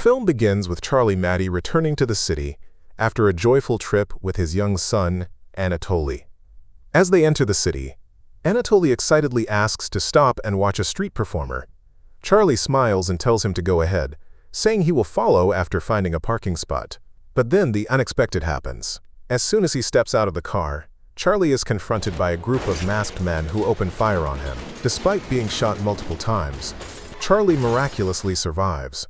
film begins with Charlie Maddie returning to the city after a joyful trip with his young son, Anatoly. As they enter the city, Anatoly excitedly asks to stop and watch a street performer. Charlie smiles and tells him to go ahead, saying he will follow after finding a parking spot. But then the unexpected happens. As soon as he steps out of the car, Charlie is confronted by a group of masked men who open fire on him. Despite being shot multiple times, Charlie miraculously survives.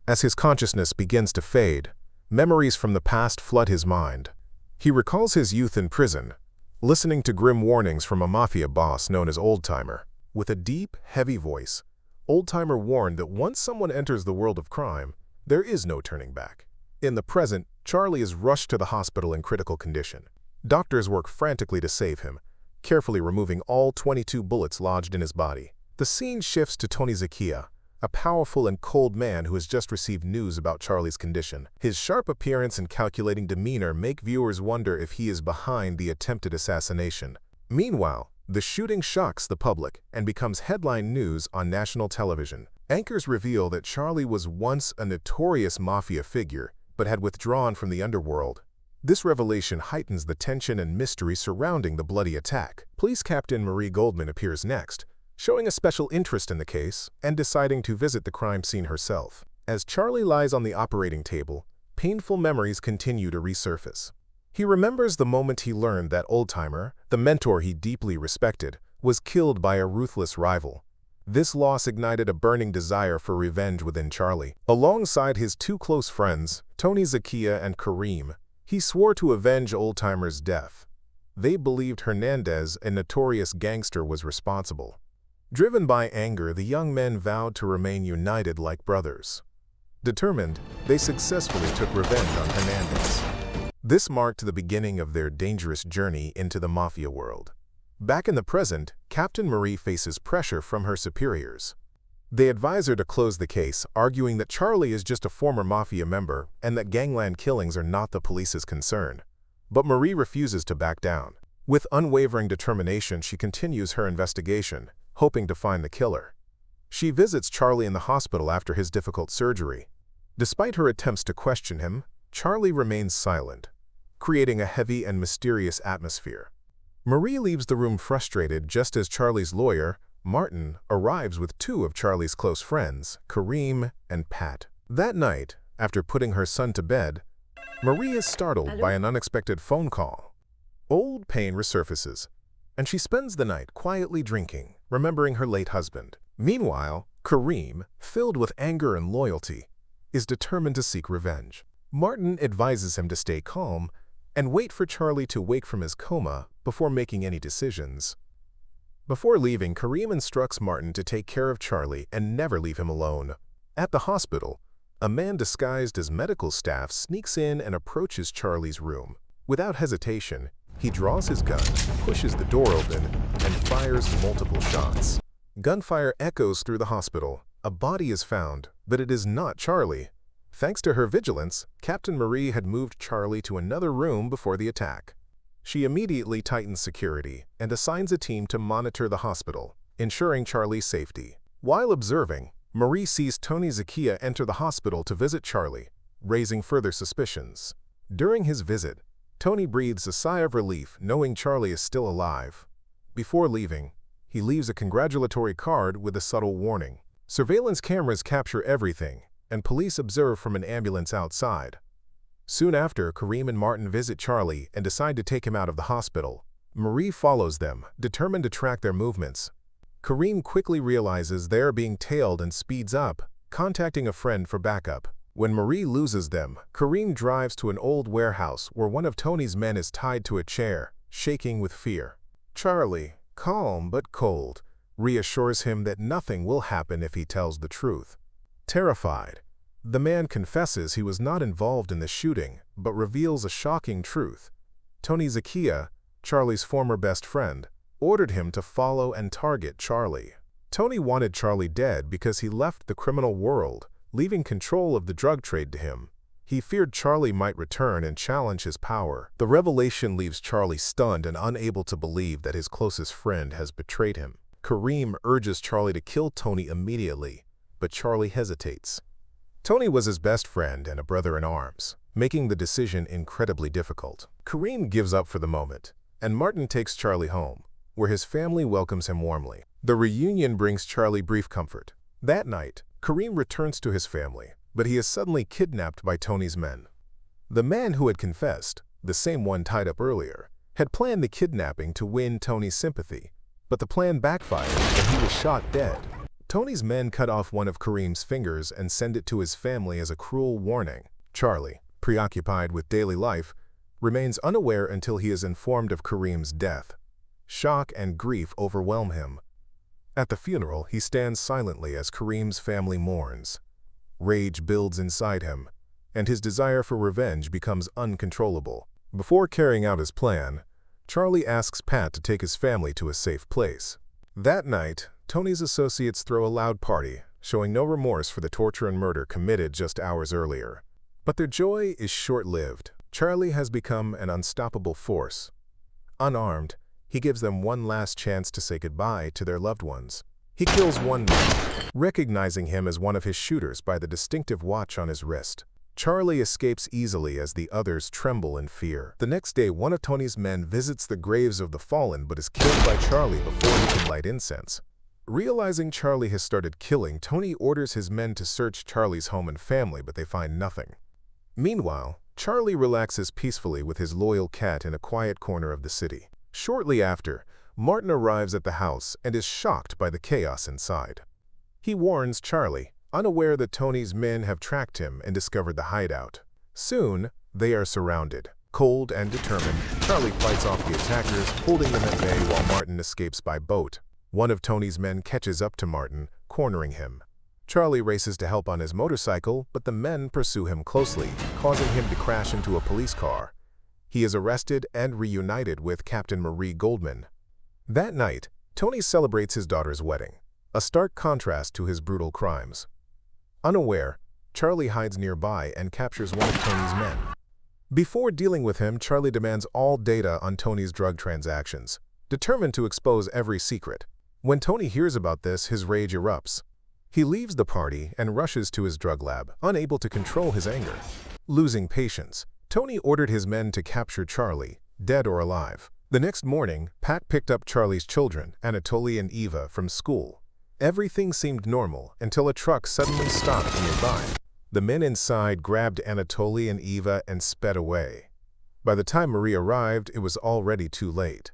As his consciousness begins to fade, memories from the past flood his mind. He recalls his youth in prison, listening to grim warnings from a mafia boss known as Old-Timer. With a deep, heavy voice, Old-Timer warned that once someone enters the world of crime, there is no turning back. In the present, Charlie is rushed to the hospital in critical condition. Doctors work frantically to save him, carefully removing all 22 bullets lodged in his body. The scene shifts to Tony Zakiya, a powerful and cold man who has just received news about Charlie's condition. His sharp appearance and calculating demeanor make viewers wonder if he is behind the attempted assassination. Meanwhile, the shooting shocks the public and becomes headline news on national television. Anchors reveal that Charlie was once a notorious mafia figure, but had withdrawn from the underworld. This revelation heightens the tension and mystery surrounding the bloody attack. Police Captain Marie Goldman appears next, showing a special interest in the case and deciding to visit the crime scene herself. As Charlie lies on the operating table, painful memories continue to resurface. He remembers the moment he learned that Old-Timer, the mentor he deeply respected, was killed by a ruthless rival. This loss ignited a burning desire for revenge within Charlie. Alongside his two close friends, Tony Zakiya and Kareem, he swore to avenge Old-Timer's death. They believed Hernandez, a notorious gangster, was responsible. Driven by anger, the young men vowed to remain united like brothers. Determined, they successfully took revenge on Hernandez. This marked the beginning of their dangerous journey into the mafia world. Back in the present, Captain Marie faces pressure from her superiors. They advise her to close the case, arguing that Charlie is just a former mafia member and that gangland killings are not the police's concern. But Marie refuses to back down. With unwavering determination, she continues her investigation, hoping to find the killer. She visits Charlie in the hospital after his difficult surgery. Despite her attempts to question him, Charlie remains silent, creating a heavy and mysterious atmosphere. Marie leaves the room frustrated just as Charlie's lawyer, Martin, arrives with two of Charlie's close friends, Kareem and Pat. That night, after putting her son to bed, Marie is startled by an unexpected phone call. Old pain resurfaces, and she spends the night quietly drinking, remembering her late husband. Meanwhile, Kareem, filled with anger and loyalty, is determined to seek revenge. Martin advises him to stay calm and wait for Charlie to wake from his coma before making any decisions. Before leaving, Kareem instructs Martin to take care of Charlie and never leave him alone. At the hospital, a man disguised as medical staff sneaks in and approaches Charlie's room. Without hesitation, he draws his gun, pushes the door open, and fires multiple shots. Gunfire echoes through the hospital. A body is found, but it is not Charlie. Thanks to her vigilance, Captain Marie had moved Charlie to another room before the attack. She immediately tightens security and assigns a team to monitor the hospital, ensuring Charlie's safety. While observing, Marie sees Tony Zakiya enter the hospital to visit Charlie, raising further suspicions. During his visit, Tony breathes a sigh of relief knowing Charlie is still alive. Before leaving, he leaves a congratulatory card with a subtle warning. Surveillance cameras capture everything, and police observe from an ambulance outside. Soon after, Kareem and Martin visit Charlie and decide to take him out of the hospital. Marie follows them, determined to track their movements. Kareem quickly realizes they are being tailed and speeds up, contacting a friend for backup. When Marie loses them, Kareem drives to an old warehouse where one of Tony's men is tied to a chair, shaking with fear. Charlie, calm but cold, reassures him that nothing will happen if he tells the truth. Terrified, the man confesses he was not involved in the shooting, but reveals a shocking truth. Tony Zakiya, Charlie's former best friend, ordered him to follow and target Charlie. Tony wanted Charlie dead because he left the criminal world, leaving control of the drug trade to him. He feared Charlie might return and challenge his power. The revelation leaves Charlie stunned and unable to believe that his closest friend has betrayed him. Kareem urges Charlie to kill Tony immediately, but Charlie hesitates. Tony was his best friend and a brother-in-arms, making the decision incredibly difficult. Kareem gives up for the moment, and Martin takes Charlie home, where his family welcomes him warmly. The reunion brings Charlie brief comfort. That night, Kareem returns to his family, but he is suddenly kidnapped by Tony's men. The man who had confessed, the same one tied up earlier, had planned the kidnapping to win Tony's sympathy, but the plan backfired and he was shot dead. Tony's men cut off one of Kareem's fingers and send it to his family as a cruel warning. Charlie, preoccupied with daily life, remains unaware until he is informed of Kareem's death. Shock and grief overwhelm him. At the funeral, he stands silently as Kareem's family mourns. Rage builds inside him, and his desire for revenge becomes uncontrollable. Before carrying out his plan, Charlie asks Pat to take his family to a safe place. That night, Tony's associates throw a loud party, showing no remorse for the torture and murder committed just hours earlier. But their joy is short-lived. Charlie has become an unstoppable force. Unarmed, he gives them one last chance to say goodbye to their loved ones. He kills one man, recognizing him as one of his shooters by the distinctive watch on his wrist. Charlie escapes easily as the others tremble in fear. The next day, one of Tony's men visits the graves of the fallen but is killed by Charlie before he can light incense. Realizing Charlie has started killing, Tony orders his men to search Charlie's home and family, but they find nothing. Meanwhile, Charlie relaxes peacefully with his loyal cat in a quiet corner of the city. Shortly after, Martin arrives at the house and is shocked by the chaos inside. He warns Charlie, unaware that Tony's men have tracked him and discovered the hideout. Soon, they are surrounded. Cold and determined, Charlie fights off the attackers, holding them at bay while Martin escapes by boat. One of Tony's men catches up to Martin, cornering him. Charlie races to help on his motorcycle, but the men pursue him closely, causing him to crash into a police car. He is arrested and reunited with Captain Marie Goldman. That night, Tony celebrates his daughter's wedding, a stark contrast to his brutal crimes. Unaware, Charlie hides nearby and captures one of Tony's men. Before dealing with him, Charlie demands all data on Tony's drug transactions, determined to expose every secret. When Tony hears about this, his rage erupts. He leaves the party and rushes to his drug lab, unable to control his anger. Losing patience, Tony ordered his men to capture Charlie, dead or alive. The next morning, Pat picked up Charlie's children, Anatoly and Eva, from school. Everything seemed normal until a truck suddenly stopped nearby. The men inside grabbed Anatoly and Eva and sped away. By the time Marie arrived, it was already too late.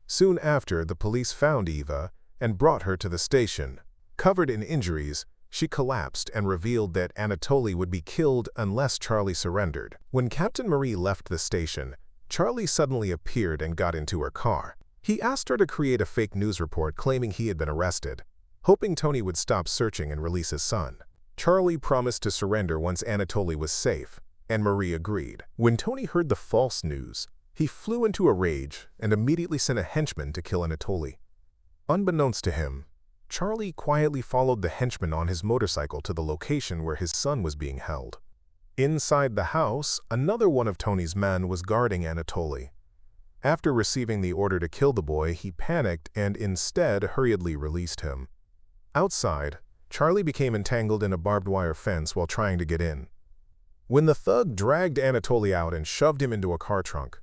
Soon after, the police found Eva and brought her to the station. Covered in injuries, she collapsed and revealed that Anatoly would be killed unless Charlie surrendered. When Captain Marie left the station, Charlie suddenly appeared and got into her car. He asked her to create a fake news report claiming he had been arrested, hoping Tony would stop searching and release his son. Charlie promised to surrender once Anatoly was safe, and Marie agreed. When Tony heard the false news, he flew into a rage and immediately sent a henchman to kill Anatoly. Unbeknownst to him, Charlie quietly followed the henchman on his motorcycle to the location where his son was being held. Inside the house, another one of Tony's men was guarding Anatoly. After receiving the order to kill the boy, he panicked and instead hurriedly released him. Outside, Charlie became entangled in a barbed wire fence while trying to get in. When the thug dragged Anatoly out and shoved him into a car trunk,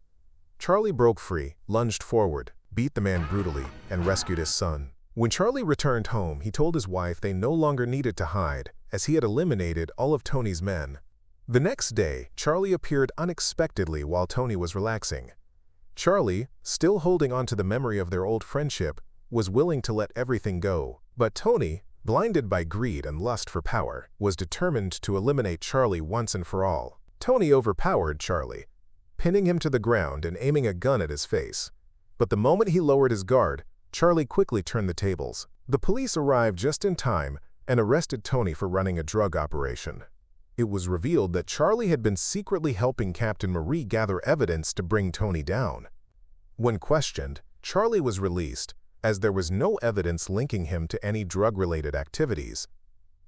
Charlie broke free, lunged forward, beat the man brutally, and rescued his son. When Charlie returned home, he told his wife they no longer needed to hide, as he had eliminated all of Tony's men. The next day, Charlie appeared unexpectedly while Tony was relaxing. Charlie, still holding on to the memory of their old friendship, was willing to let everything go. But Tony, blinded by greed and lust for power, was determined to eliminate Charlie once and for all. Tony overpowered Charlie, pinning him to the ground and aiming a gun at his face. But the moment he lowered his guard, Charlie quickly turned the tables. The police arrived just in time and arrested Tony for running a drug operation. It was revealed that Charlie had been secretly helping Captain Marie gather evidence to bring Tony down. When questioned, Charlie was released, as there was no evidence linking him to any drug-related activities.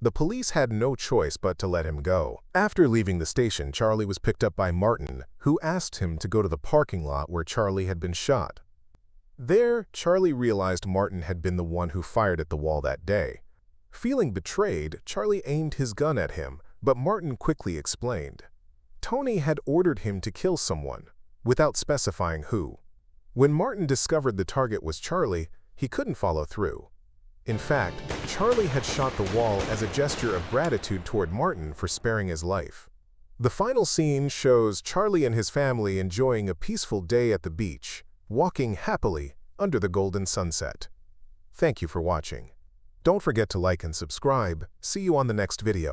The police had no choice but to let him go. After leaving the station, Charlie was picked up by Martin, who asked him to go to the parking lot where Charlie had been shot. There, Charlie realized Martin had been the one who fired at the wall that day. Feeling betrayed, Charlie aimed his gun at him, but Martin quickly explained. Tony had ordered him to kill someone, without specifying who. When Martin discovered the target was Charlie, he couldn't follow through. In fact, Charlie had shot the wall as a gesture of gratitude toward Martin for sparing his life. The final scene shows Charlie and his family enjoying a peaceful day at the beach, walking happily under the golden sunset. Thank you for watching. Don't forget to like and subscribe. See you on the next video.